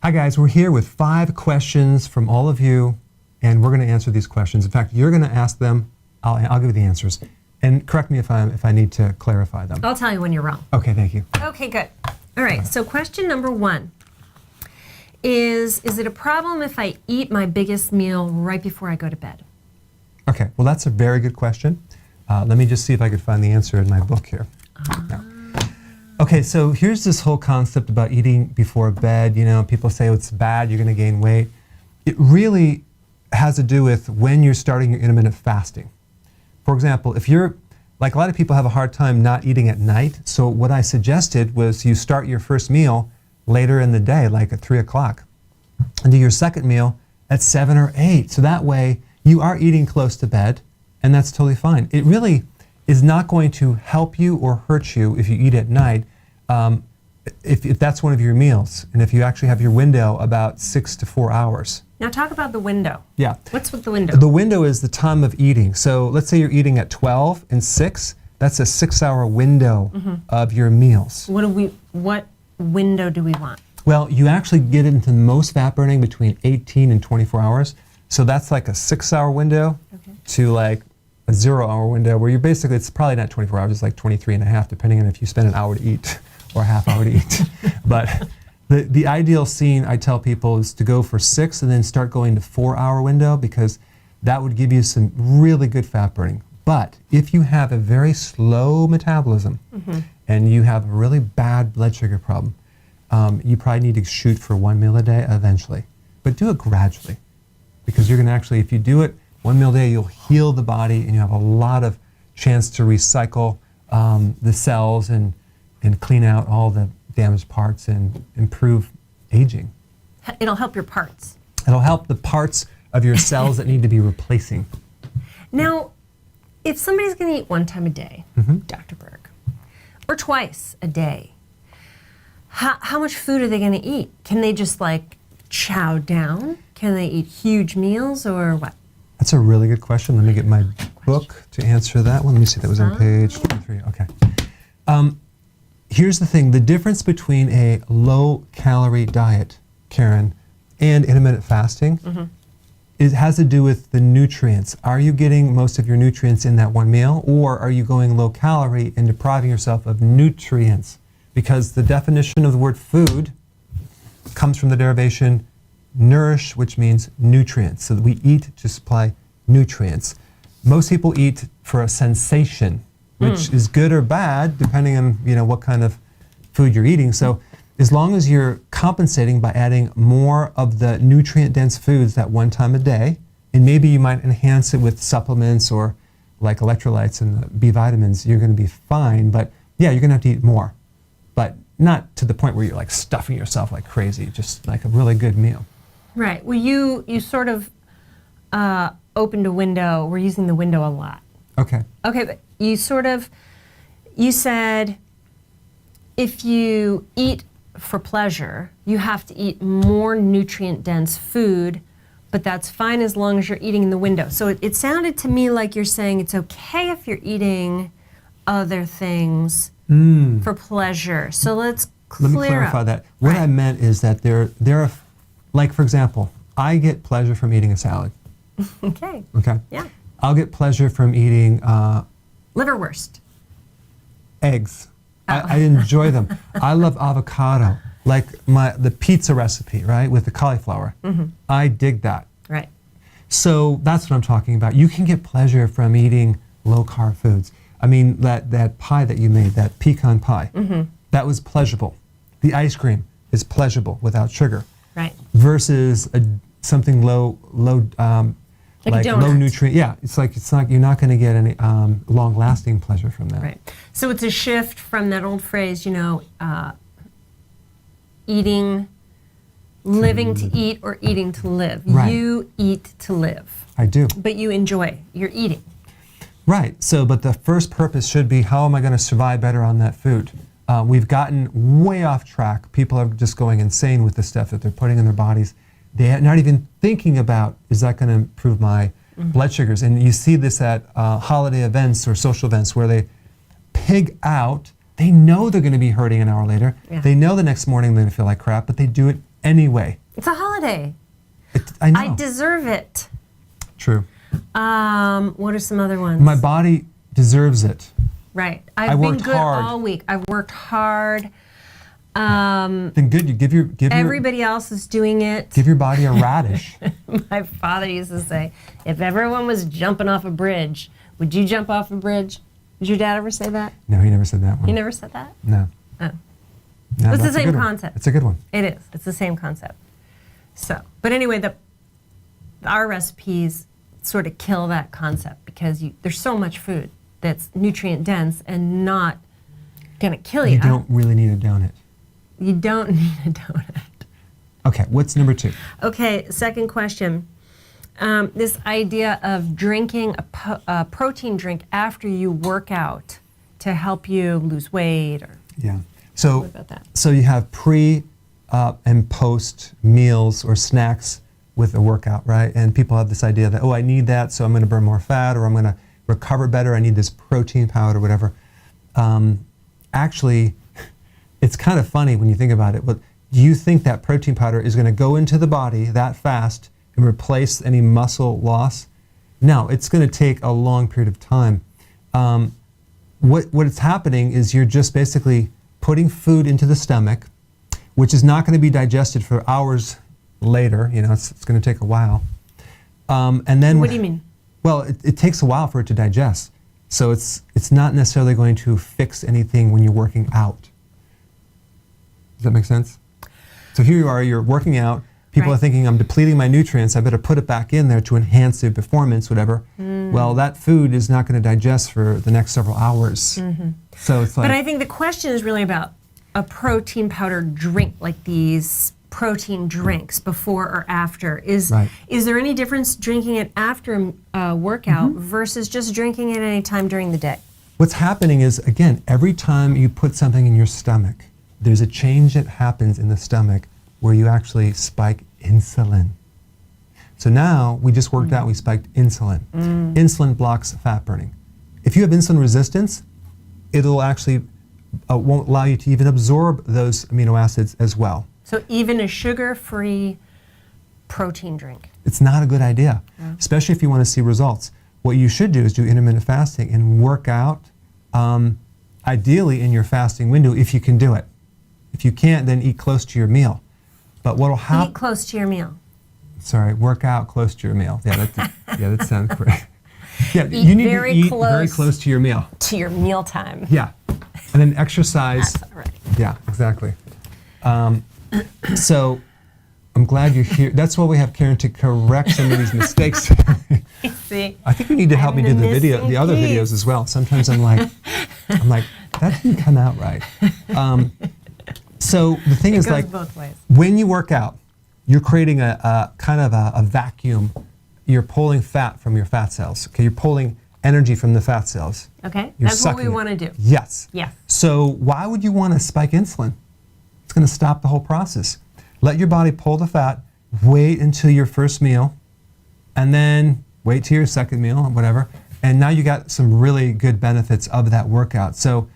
Hi guys, we're here with 5 questions from all of you, and we're going to answer these questions. In fact, you're going to ask them, I'll give you the answers. And correct me if I need to clarify them. I'll tell you when you're wrong. Okay, thank you. Okay, good. All right, so question number 1 is it a problem if I eat my biggest meal right before I go to bed? Okay, well that's a very good question. Let me just see if I could find the answer in my book here. Yeah. Okay, so here's this whole concept about eating before bed. You know, people say, oh, it's bad, you're going to gain weight. It really has to do with when you're starting your intermittent fasting. For example, if you're, like a lot of people have a hard time not eating at night, so what I suggested was you start your first meal later in the day, like at 3 o'clock, and do your second meal at 7 or 8. So that way you are eating close to bed, and that's totally fine. It really is not going to help you or hurt you if you eat at night, if that's one of your meals, and if you actually have your window about 6 to 4 hours. Now talk about the window. Yeah. What's with the window? The window is the time of eating. So let's say you're eating at 12 and 6. That's a 6-hour window of your meals. What window do we want? Well, you actually get into most fat burning between 18 and 24 hours. So that's like a 6-hour window to like a 0-hour window where you're basically, it's probably not 24 hours, it's like 23 and a half, depending on if you spend an hour to eat or a half hour to eat. But the ideal scene, I tell people, is to go for 6 and then start going to 4-hour window, because that would give you some really good fat burning. But if you have a very slow metabolism and you have a really bad blood sugar problem, you probably need to shoot for 1 meal a day eventually. But do it gradually, because you're going to actually, if you do it 1 meal a day, you'll heal the body and you have a lot of chance to recycle the cells and clean out all the damaged parts and improve aging. It'll help your parts. It'll help the parts of your cells that need to be replacing. Now, if somebody's going to eat 1 time a day, Dr. Berg, or twice a day, how much food are they going to eat? Can they just like chow down? Can they eat huge meals or what? That's a really good question. Let me get my book to answer that one. Let me see, that was on page 23. Okay. Here's the thing. The difference between a low-calorie diet, Karen, and intermittent fasting it has to do with the nutrients. Are you getting most of your nutrients in that one meal, or are you going low-calorie and depriving yourself of nutrients? Because the definition of the word food comes from the derivation nourish, which means nutrients. So that we eat to supply nutrients. Most people eat for a sensation, which is good or bad, depending on what kind of food you're eating. So as long as you're compensating by adding more of the nutrient-dense foods that 1 time a day, and maybe you might enhance it with supplements or like electrolytes and the B vitamins, you're going to be fine. But yeah, you're going to have to eat more, but not to the point where you're like stuffing yourself like crazy, just like a really good meal. Right. Well, you sort of opened a window. We're using the window a lot. Okay. Okay, but you said if you eat for pleasure, you have to eat more nutrient-dense food, but that's fine as long as you're eating in the window. So it sounded to me like you're saying it's okay if you're eating other things for pleasure. So let me clarify that. What I meant is that there are, like for example, I get pleasure from eating a salad. Okay. Okay. Yeah. I'll get pleasure from eating liverwurst. Eggs. I enjoy them. I love avocado, like the pizza recipe, right, with the cauliflower. I dig that. Right. So that's what I'm talking about. You can get pleasure from eating low-carb foods. I mean, that pie that you made, that pecan pie, that was pleasurable. The ice cream is pleasurable without sugar. Right. Versus something low nutrient. Yeah, it's like you're not going to get any long-lasting pleasure from that. Right. So it's a shift from that old phrase, eating, living to eat, or eating to live. Right. You eat to live. I do. But you enjoy your eating. Right. So, but the first purpose should be, how am I going to survive better on that food? We've gotten way off track. People are just going insane with the stuff that they're putting in their bodies. They're not even thinking about, is that going to improve my blood sugars? And you see this at holiday events or social events where they pig out. They know they're going to be hurting an hour later. Yeah. They know the next morning they're going to feel like crap, but they do it anyway. It's a holiday. I know. I deserve it. True. What are some other ones? My body deserves it. Right. I I've been worked good hard. all week. I've worked hard. Then good. You give Everybody else is doing it. your body a radish. My father used to say, if everyone was jumping off a bridge, would you jump off a bridge? Did your dad ever say that? No, he never said that one. He never said that? No. Oh. No, It's the that's a same good one. concept. It's a good one. It is. It's the same concept. So, but anyway, our recipes sort of kill that concept because there's so much food that's nutrient dense and not going to kill you. You don't really need a donut. You don't need a donut. Okay, what's number 2? Okay, second question. This idea of drinking a protein drink after you work out to help you lose weight or Yeah. So, what about that? so you have pre and post meals or snacks with a workout, right? And people have this idea that, oh, I need that, so I'm going to burn more fat, or I'm going to recover better. I need this protein powder, whatever. Actually, it's kind of funny when you think about it. But do you think that protein powder is going to go into the body that fast and replace any muscle loss? No, it's going to take a long period of time. What is happening is you're just basically putting food into the stomach, which is not going to be digested for hours later. You know, it's going to take a while. And then What do you mean? Well, it takes a while for it to digest. So it's not necessarily going to fix anything when you're working out. Does that make sense? So here you are, you're working out. People Right. are thinking, I'm depleting my nutrients. I better put it back in there to enhance their performance, whatever. Well, that food is not going to digest for the next several hours. So it's like... But I think the question is really about a protein powder drink, like these protein drinks before or after. Is Right. there any difference drinking it after a workout versus just drinking it any time during the day? What's happening is, again, every time you put something in your stomach, there's a change that happens in the stomach where you actually spike insulin. So now we just worked out, we spiked insulin. Insulin blocks fat burning. If you have insulin resistance, it'll actually won't allow you to even absorb those amino acids as well. So even a sugar-free protein drink. It's not a good idea, especially if you want to see results. What you should do is do intermittent fasting and work out, ideally in your fasting window if you can do it. If you can't, then eat close to your meal. But what'll happen? Eat close to your meal. Sorry, work out close to your meal. Yeah, that sounds correct. Yeah, Eat you need to very eat very close to your meal. To your meal time. Yeah, and then exercise. That's all right. Yeah, exactly. So I'm glad you're here. That's why we have Karen to correct some of these mistakes. See? I think you need to help me do the other piece. videos as well. Sometimes I'm like, that didn't come out right. So the thing is, goes like, both ways. when you work out, you're creating a kind of a vacuum. You're pulling fat from your fat cells. Okay, you're pulling energy from the fat cells. Okay, You're that's what we sucking it. want to do. Yes. Yes. So why would you want to spike insulin? It's going to stop the whole process. Let your body pull the fat, wait until your first meal, and then wait till your second meal, or whatever, and now you got some really good benefits of that workout. So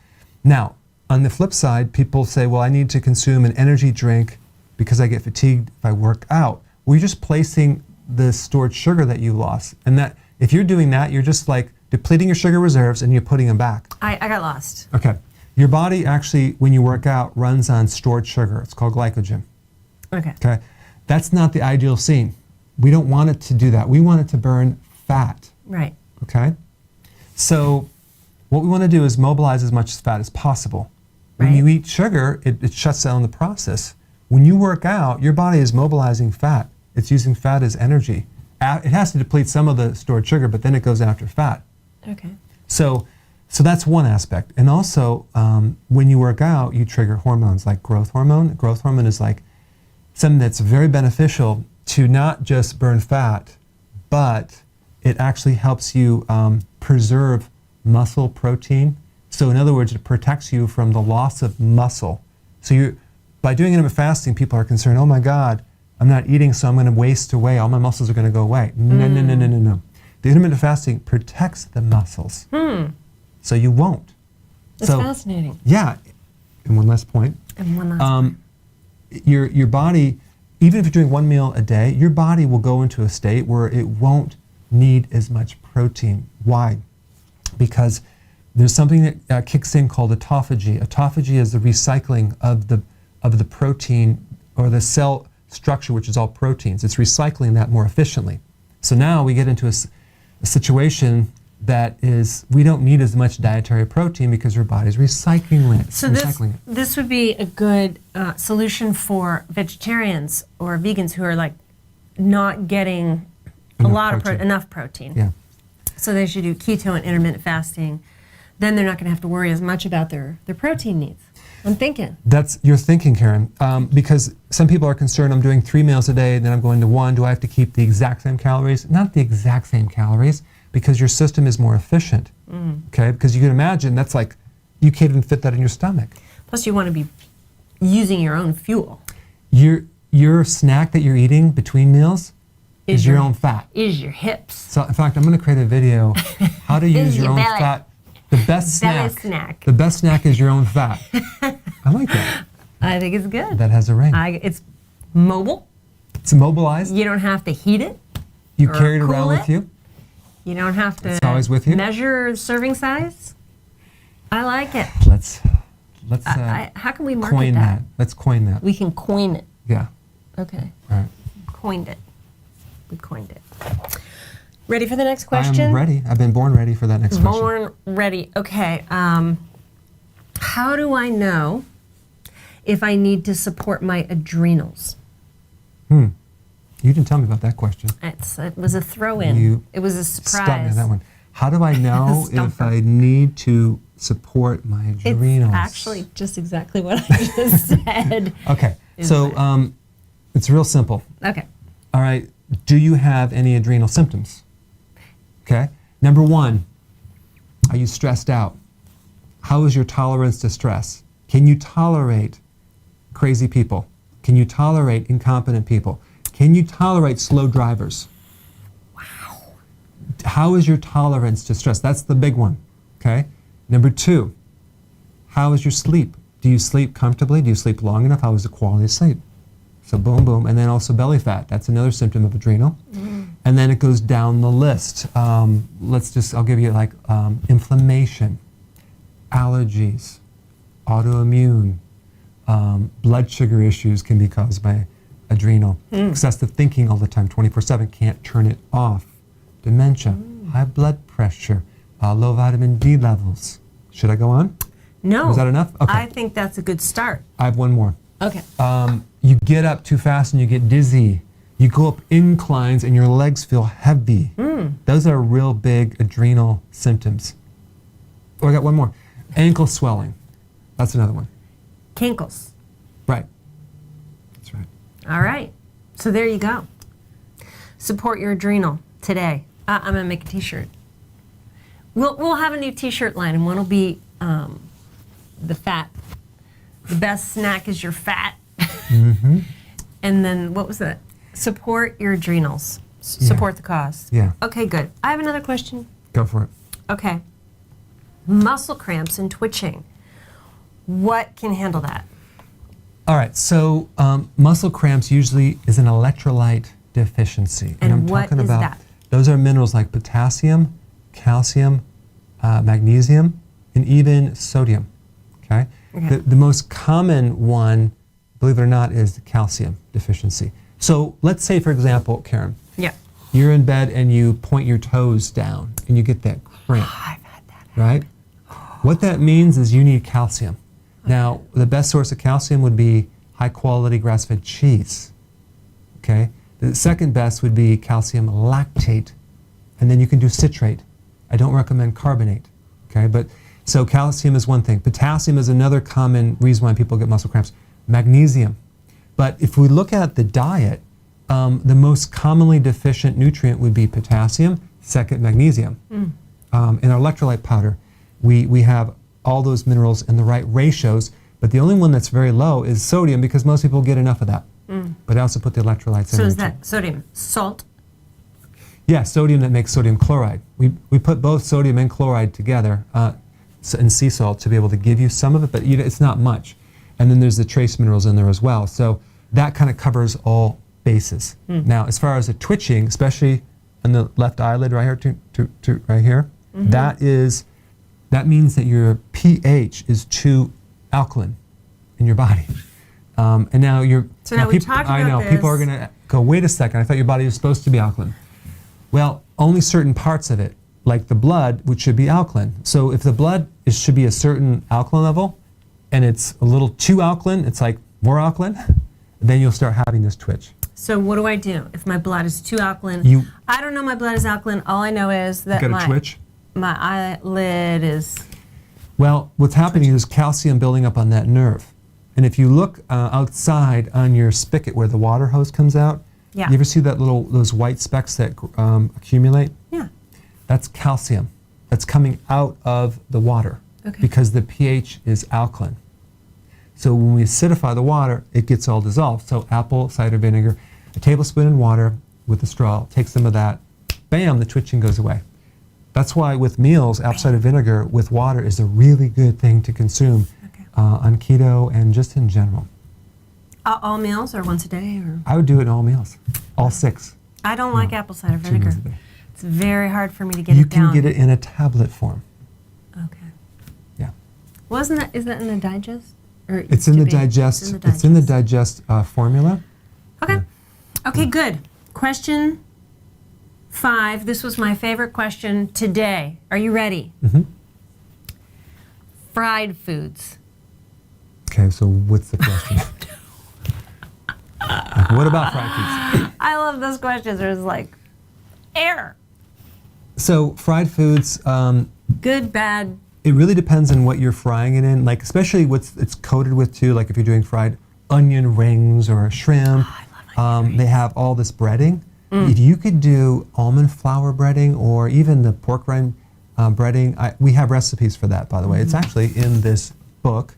now, on the flip side, people say, well, I need to consume an energy drink because I get fatigued if I work out. Well, you're just placing the stored sugar that you lost. And that if you're doing that, you're just like depleting your sugar reserves and you're putting them back. I got lost. Okay. Your body actually, when you work out, runs on stored sugar. It's called glycogen. Okay. Okay. That's not the ideal scene. We don't want it to do that. We want it to burn fat. Right. Okay. So what we want to do is mobilize as much fat as possible. When Right. you eat sugar, it shuts down the process. When you work out, your body is mobilizing fat. It's using fat as energy. It has to deplete some of the stored sugar, but then it goes after fat. Okay. So that's one aspect. And also, when you work out, you trigger hormones like growth hormone. Growth hormone is like something that's very beneficial to not just burn fat, but it actually helps you preserve muscle protein. So in other words, it protects you from the loss of muscle. So by doing intermittent fasting, people are concerned, oh my God, I'm not eating, so I'm going to waste away. All my muscles are going to go away. No, no, no, no, no, no. The intermittent fasting protects the muscles. So you won't. That's fascinating. Yeah. And one last point. And one last Your body even if you're doing one meal a day, your body will go into a state where it won't need as much protein. Why? Because there's something that kicks in called autophagy. Autophagy is the recycling of the protein or the cell structure, which is all proteins. It's recycling that more efficiently. So now we get into a situation that is, we don't need as much dietary protein because your body's recycling it. So this would be a good solution for vegetarians or vegans who are like not getting enough protein. Yeah. So they should do keto and intermittent fasting. Then they're not going to have to worry as much about their protein needs. I'm thinking. That's your thinking, Karen. Because some people are concerned, I'm doing 3 meals a day, and then I'm going to 1. Do I have to keep the exact same calories? Not the exact same calories, because your system is more efficient. Okay? Because you can imagine that's like, you can't even fit that in your stomach. Plus, you want to be using your own fuel. Your snack that you're eating between meals is your own fat. Is your hips. So, in fact, I'm going to create a video how to use your own belly. fat. The best Belly snack. snack. The best snack is your own fat. I like that. I think it's good. That has a ring. It's mobile. It's immobilized. You don't have to heat it. You or carry it cool around with you. You don't have to It's always with you. measure serving size. I like it. Let's how can we market coin that? Let's coin that. We can coin it. Yeah. Okay. All right. Coined it. We coined it. Ready for the next question? I'm ready. I've been born ready for that next question. Born ready. Okay. How do I know if I need to support my adrenals? You didn't tell me about that question. It was a throw-in. It was a surprise. Stop me on that one. How do I know if I need to support my adrenals? It's actually just exactly what I just said. Okay. So it's real simple. Okay. All right. Do you have any adrenal symptoms? Okay. Number 1, are you stressed out? How is your tolerance to stress? Can you tolerate crazy people? Can you tolerate incompetent people? Can you tolerate slow drivers? Wow. How is your tolerance to stress? That's the big one. Okay. Number 2, how is your sleep? Do you sleep comfortably? Do you sleep long enough? How is the quality of sleep? So boom, boom. And then also belly fat. That's another symptom of adrenal. And then it goes down the list. I'll give you like inflammation, allergies, autoimmune, blood sugar issues can be caused by adrenal. Excessive thinking all the time, 24/7, can't turn it off. Dementia, high blood pressure, low vitamin D levels. Should I go on? No. Was that enough? Okay. I think that's a good start. I have one more. Okay. You get up too fast and you get dizzy. You go up inclines and your legs feel heavy. Those are real big adrenal symptoms. Oh, I got one more. Ankle swelling. That's another one. Kinkles. Right. That's right. All right. So there you go. Support your adrenal today. I'm going to make a t-shirt. We'll have a new t-shirt line, and one will be the fat. The best snack is your fat. And then what was that? Support your adrenals. Support the cause. Yeah. Okay, good. I have another question. Go for it. Okay. Muscle cramps and twitching. What can handle that? All right. So muscle cramps usually is an electrolyte deficiency. And I'm what talking is about that? Those are minerals like potassium, calcium, magnesium, and even sodium. Okay? The most common one, believe it or not, is the calcium deficiency. So let's say, for example, Karen, you're in bed and you point your toes down and you get that cramp. Oh, I've had that. Right? What that means is you need calcium. Now, the best source of calcium would be high-quality grass-fed cheese. Okay? The second best would be calcium lactate, and then you can do citrate. I don't recommend carbonate. Okay? But so calcium is one thing. Potassium is another common reason why people get muscle cramps. Magnesium. But if we look at the diet, the most commonly deficient nutrient would be potassium, second magnesium. In our electrolyte powder, we have all those minerals in the right ratios, but the only one that's very low is sodium because most people get enough of that. But I also put the electrolytes in So there is too. that sodium salt? Yeah, sodium that makes sodium chloride. We put both sodium and chloride together and sea salt to be able to give you some of it, but it's not much. And then there's the trace minerals in there as well. So that kind of covers all bases. Now, as far as the twitching, especially on the left eyelid right here to right here, that means that your pH is too alkaline in your body. And now you're So now we talked about I know this. people are going to go, wait a second, I thought your body was supposed to be alkaline. Well, only certain parts of it, like the blood, which should be alkaline. So if the blood should be a certain alkaline level, and it's a little too alkaline, it's like more alkaline, then you'll start having this twitch. So what do I do if my blood is too alkaline? I don't know my blood is alkaline. All I know is that Got a twitch? my eyelid is... Well, what's happening is calcium building up on that nerve. And if you look outside on your spigot where the water hose comes out, Yeah. you ever see those white specks that accumulate? Yeah. That's calcium that's coming out of the water because the pH is alkaline. So when we acidify the water, it gets all dissolved. So apple cider vinegar, a tablespoon in water with a straw, take some of that, bam, the twitching goes away. That's why with meals, apple cider vinegar with water is a really good thing to consume on keto and just in general. All meals or once a day? Or? I would do it in all meals, all 6. I don't like apple cider 2 vinegar. meals a day. It's very hard for me to get You it down. can get it in a tablet form. Okay. Yeah. Well, is that in the digest? Or it It's used in to the be? digest. It's in the digest formula. Okay. Okay, good. Question 5. This was my favorite question today. Are you ready? Fried foods. Okay, so what's the question? What about fried foods? I love those questions. There's like air. So fried foods, Good, bad. it really depends on what you're frying it in. Like especially what it's coated with too. Like if you're doing fried onion rings or shrimp, they have all this breading. If you could do almond flour breading or even the pork rind breading, we have recipes for that, by the way. It's actually in this book.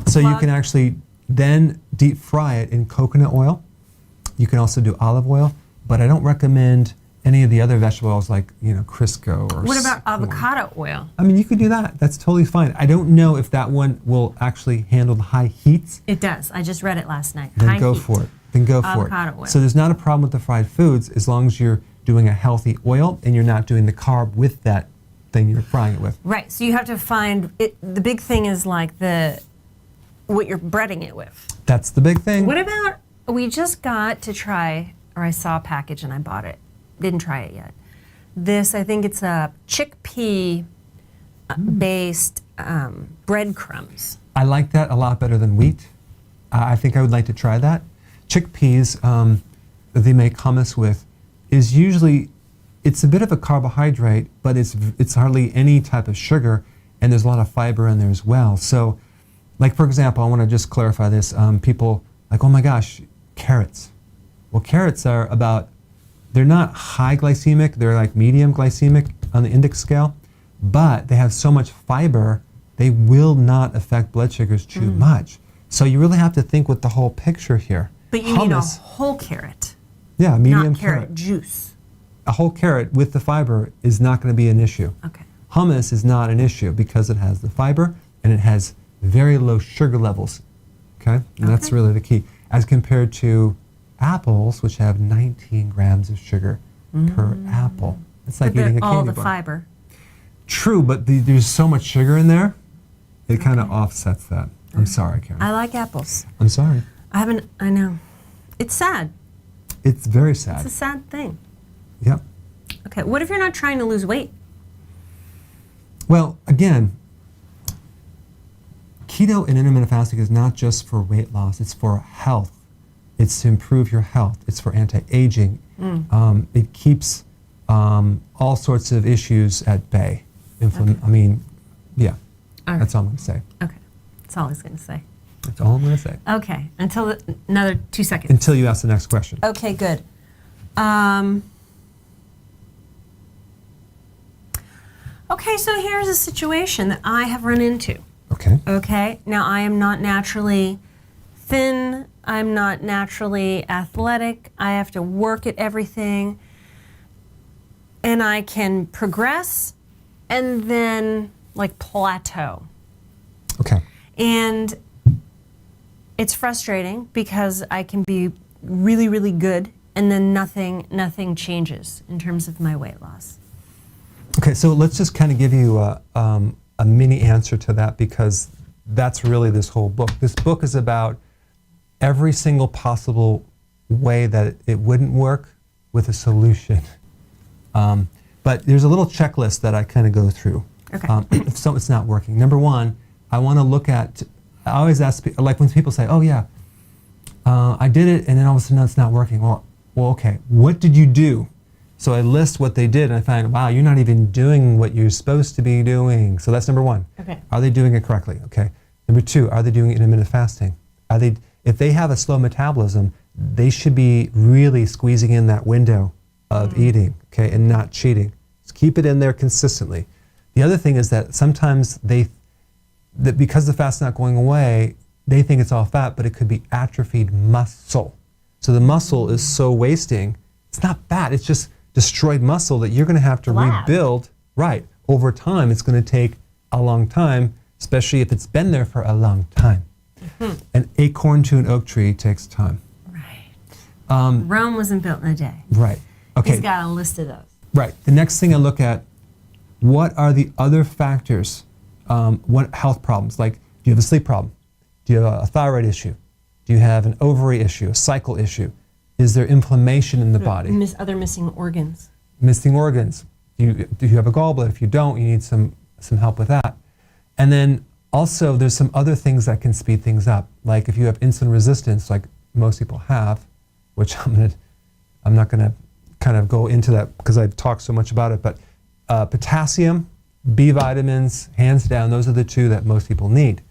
So you can actually then deep fry it in coconut oil. You can also do olive oil, but I don't recommend any of the other vegetable oils like, Crisco or What about avocado oil? I mean, you could do that. That's totally fine. I don't know if that one will actually handle the high heats. It does. I just read it last night. Then High go heat. for it. Then go for it. Avocado oil. So there's not a problem with the fried foods as long as you're doing a healthy oil and you're not doing the carb with that thing you're frying it with. Right. So you have to find it. The big thing is like what you're breading it with. That's the big thing. What about, we just got to try, or I saw a package and I bought it. Didn't try it yet. This, I think it's a chickpea based breadcrumbs. I like that a lot better than wheat. I think I would like to try that. Chickpeas that they make hummus with is usually, it's a bit of a carbohydrate, but it's hardly any type of sugar, and there's a lot of fiber in there as well. So, like for example, I want to just clarify this. People like, oh my gosh, carrots. Well, carrots are they're not high glycemic, they're like medium glycemic on the index scale, but they have so much fiber, they will not affect blood sugars too much. So you really have to think with the whole picture here. But you need a whole carrot. Yeah, medium not carrot juice. A whole carrot with the fiber is not going to be an issue. Okay. Hummus is not an issue because it has the fiber and it has very low sugar levels. Okay? And that's really the key. As compared to apples, which have 19 grams of sugar per apple. It's like eating a candy bar. All the fiber. True, but there's so much sugar in there, it kind of offsets that. I'm sorry, Karen. I like apples. I'm sorry. I know. It's sad. It's very sad. It's a sad thing. Yep. Okay, what if you're not trying to lose weight? Well, again, keto and intermittent fasting is not just for weight loss, it's for health. It's to improve your health. It's for anti-aging. It keeps all sorts of issues at bay. I mean, yeah, that's all I'm going to say. Okay, that's all I was going to say. That's all I'm going to say. Okay, until another 2 seconds. Until you ask the next question. Okay, good. Okay, so here's a situation that I have run into. Okay. Okay, now I am not naturally thin. I'm not naturally athletic. I have to work at everything. And I can progress and then like plateau. Okay. And It's frustrating because I can be really, really good and then nothing changes in terms of my weight loss. Okay, so let's just kind of give you a mini answer to that, because that's really this whole book. This book is about every single possible way that it wouldn't work with a solution. But there's a little checklist that I kind of go through. Okay. If it's not working. Number one, I want to look at, I always ask, like when people say, oh yeah, I did it and then all of a sudden it's not working. Well, okay, what did you do? So I list what they did and I find, wow, you're not even doing what you're supposed to be doing. So that's number one. Okay. Are they doing it correctly? Okay. Number two, are they doing intermittent fasting? If they have a slow metabolism, they should be really squeezing in that window of eating, okay, and not cheating. Just keep it in there consistently. The other thing is that sometimes that because the fat's not going away, they think it's all fat, but it could be atrophied muscle. So the muscle is so wasting. It's not fat, it's just destroyed muscle that you're going to have to rebuild. Right. Over time, it's going to take a long time, especially if it's been there for a long time. An acorn to an oak tree takes time. Right. Rome wasn't built in a day. Right. Okay. He's got a list of those. Right. The next thing I look at, what are the other factors? What health problems? Like, do you have a sleep problem? Do you have a thyroid issue? Do you have an ovary issue, a cycle issue? Is there inflammation in the body? Other missing organs. Missing organs. Do you have a gallbladder? If you don't, you need some help with that. And then also, there's some other things that can speed things up. Like if you have insulin resistance, like most people have, which I'm not gonna kind of go into that because I've talked so much about it, but potassium, B vitamins, hands down, those are the two that most people need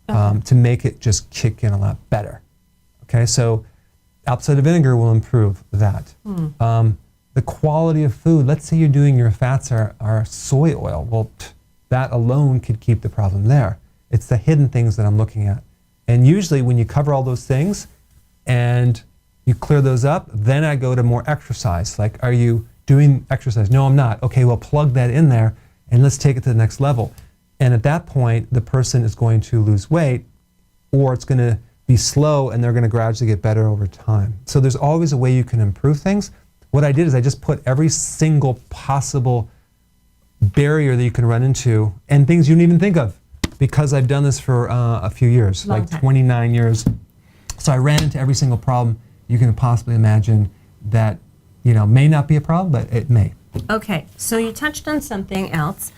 to make it just kick in a lot better. Okay, so apple cider vinegar will improve that. The quality of food, let's say you're doing your fats are soy oil. Well, that alone could keep the problem there. It's the hidden things that I'm looking at. And usually when you cover all those things and you clear those up, then I go to more exercise. Like, are you doing exercise? No, I'm not. Okay, well, plug that in there and let's take it to the next level. And at that point, the person is going to lose weight, or it's going to be slow and they're going to gradually get better over time. So there's always a way you can improve things. What I did is I just put every single possible barrier that you can run into and things you didn't even think of, because I've done this for a few years, Long like time. 29 years. So I ran into every single problem you can possibly imagine that, may not be a problem, but it may. Okay, so you touched on something else.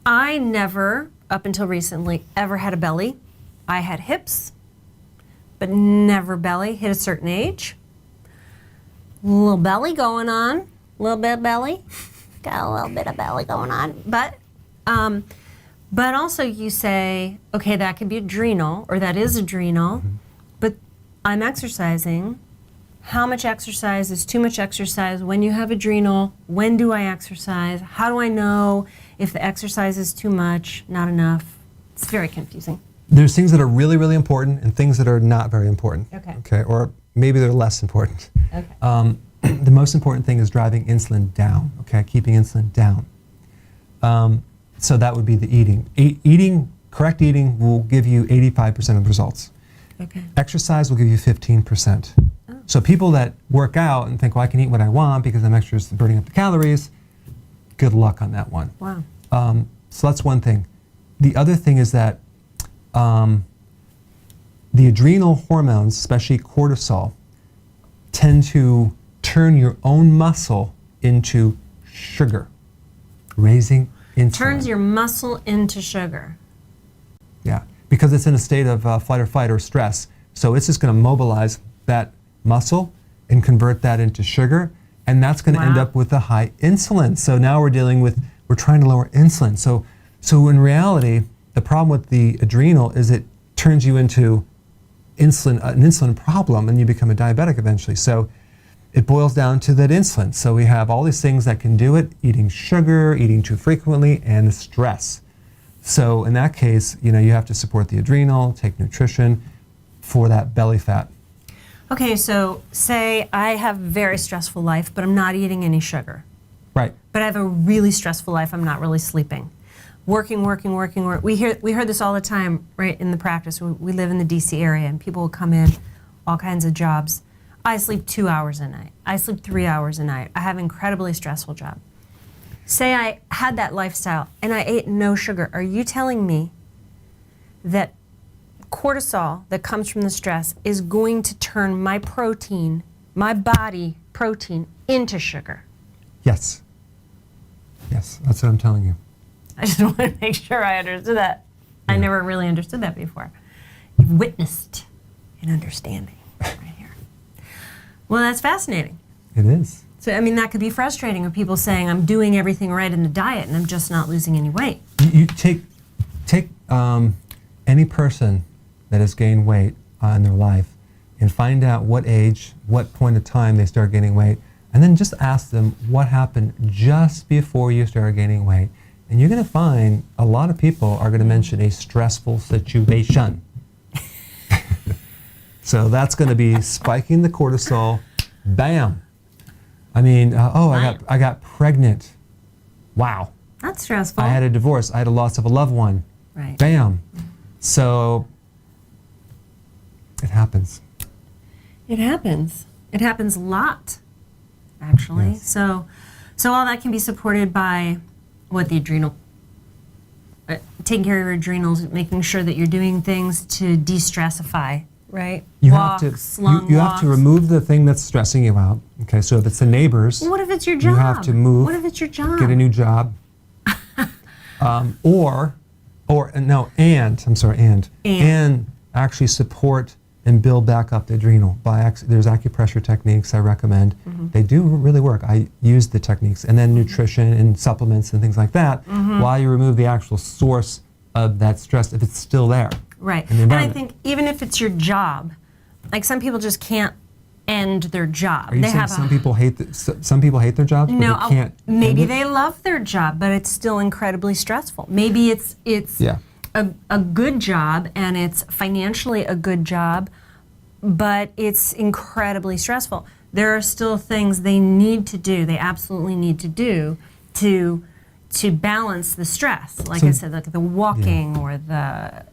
I never, up until recently, ever had a belly. I had hips, but never belly. Hit a certain age. Little belly going on. Little bit of belly. Got a little bit of belly going on. But also you say, okay, that could be adrenal, or that is adrenal, but I'm exercising. How much exercise is too much exercise? When you have adrenal, when do I exercise? How do I know if the exercise is too much, not enough? It's very confusing. There's things that are really, really important and things that are not very important. Okay. Or maybe they're less important. Okay. The most important thing is driving insulin down, okay? Keeping insulin down. So that would be the eating. Correct eating will give you 85% of the results. Okay. Exercise will give you 15%. Oh. So people that work out and think, well, I can eat what I want because I'm burning up the calories, good luck on that one. Wow. So that's one thing. The other thing is that the adrenal hormones, especially cortisol, tend to turn your own muscle into sugar, raising insulin. Turns your muscle into sugar. Yeah, because it's in a state of flight or fight or stress. So it's just going to mobilize that muscle and convert that into sugar, and that's going to end up with a high insulin. So now we're trying to lower insulin. So in reality, the problem with the adrenal is it turns you into an insulin problem, and you become a diabetic eventually. So it boils down to that insulin. So we have all these things that can do it: eating sugar, eating too frequently, and stress. So in that case, you have to support the adrenal, take nutrition for that belly fat. Okay, so say I have a very stressful life, but I'm not eating any sugar. Right. But I have a really stressful life, I'm not really sleeping. working. We hear this all the time, right, in the practice. We live in the DC area, and people will come in, all kinds of jobs. I sleep 2 hours a night. I sleep 3 hours a night. I have an incredibly stressful job. Say I had that lifestyle and I ate no sugar. Are you telling me that cortisol that comes from the stress is going to turn my protein, my body protein, into sugar? Yes. Yes, that's what I'm telling you. I just want to make sure I understood that. I never really understood that before. You've witnessed an understanding right here. Well, that's fascinating. It is. So, I mean, that could be frustrating, or people saying, I'm doing everything right in the diet and I'm just not losing any weight. You take any person that has gained weight in their life and find out what age, what point of time they start gaining weight, and then just ask them what happened just before you started gaining weight. And you're going to find a lot of people are going to mention a stressful situation. So that's going to be spiking the cortisol. Bam. I mean, I got pregnant. Wow. That's stressful. I had a divorce. I had a loss of a loved one. Right. Bam. So it happens. It happens. It happens a lot, actually. Yes. So all that can be supported by what the adrenal, taking care of your adrenals, making sure that you're doing things to de-stressify, right? You Walks, you have to remove the thing that's stressing you out. Okay, so if it's the neighbors, What if it's your job? you have to move. What if it's your job? Get a new job. And actually support and build back up the adrenal. There's acupressure techniques I recommend. They do really work. I use the techniques. And then nutrition and supplements and things like that while you remove the actual source of that stress if it's still there. Right. In the And I environment. think even if it's your job, like some people just can't end their job. Are you saying some people hate their jobs? No, but they can't maybe end it? they love their job, but it's still incredibly stressful. Maybe it's Yeah. a good job and it's financially a good job, but it's incredibly stressful. There are still things they need to do, they absolutely need to do to balance the stress. Like I said, like the walking or the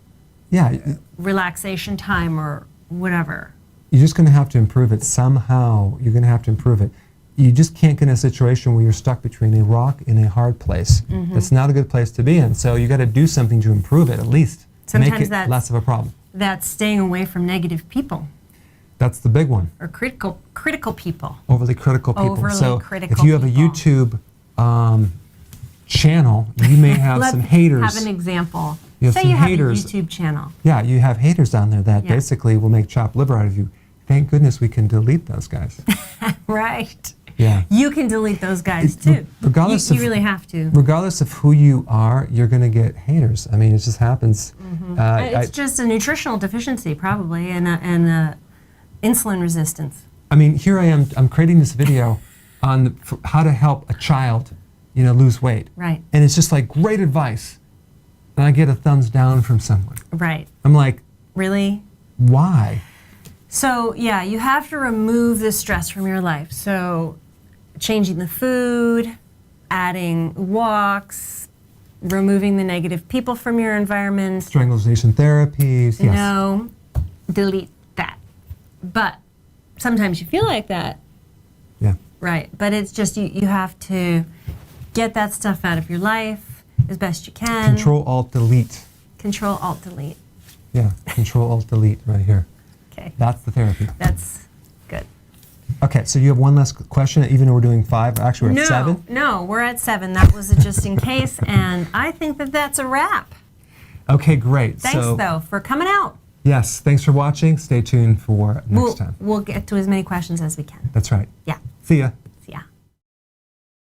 relaxation time or whatever. You're just going to have to improve it somehow. You're going to have to improve it. You just can't get in a situation where you're stuck between a rock and a hard place. That's not a good place to be in. So you got to do something to improve it, at least. Sometimes make it that's- less of a problem. That's staying away from negative people That's the big one. or critical people. Overly critical people. Overly so critical if you have people. a YouTube channel, you may have some haters. Have an example. You have Say some you have haters. a YouTube channel. Yeah, you have haters down there that Yeah. basically will make chopped liver out of you. Thank goodness we can delete those guys. Right. Yeah. You can delete those guys too. Regardless you of- really have to. Regardless of who you are, you're going to get haters. I mean, it just happens. It's just a nutritional deficiency probably and a insulin resistance. I mean, here I am. I'm creating this video on how to help a child, lose weight. Right. And it's just like great advice, and I get a thumbs down from someone. Right. I'm like, Really? why? So yeah, you have to remove the stress from your life. So changing the food, adding walks, removing the negative people from your environment. Strangulation therapies. Yes. No, delete that. But sometimes you feel like that. Yeah. Right. But it's just you have to get that stuff out of your life as best you can. Control Alt Delete. Control Alt Delete. Yeah. Control Alt Delete right here. Okay. That's the therapy. That's good. Okay. So you have one last question, even though we're doing 5. Actually, we're at 7. No, we're at 7. That was a just in case, and I think that's a wrap. Okay. Great. Thanks, though, for coming out. Yes. Thanks for watching. Stay tuned for next time. We'll get to as many questions as we can. That's right. Yeah. See ya.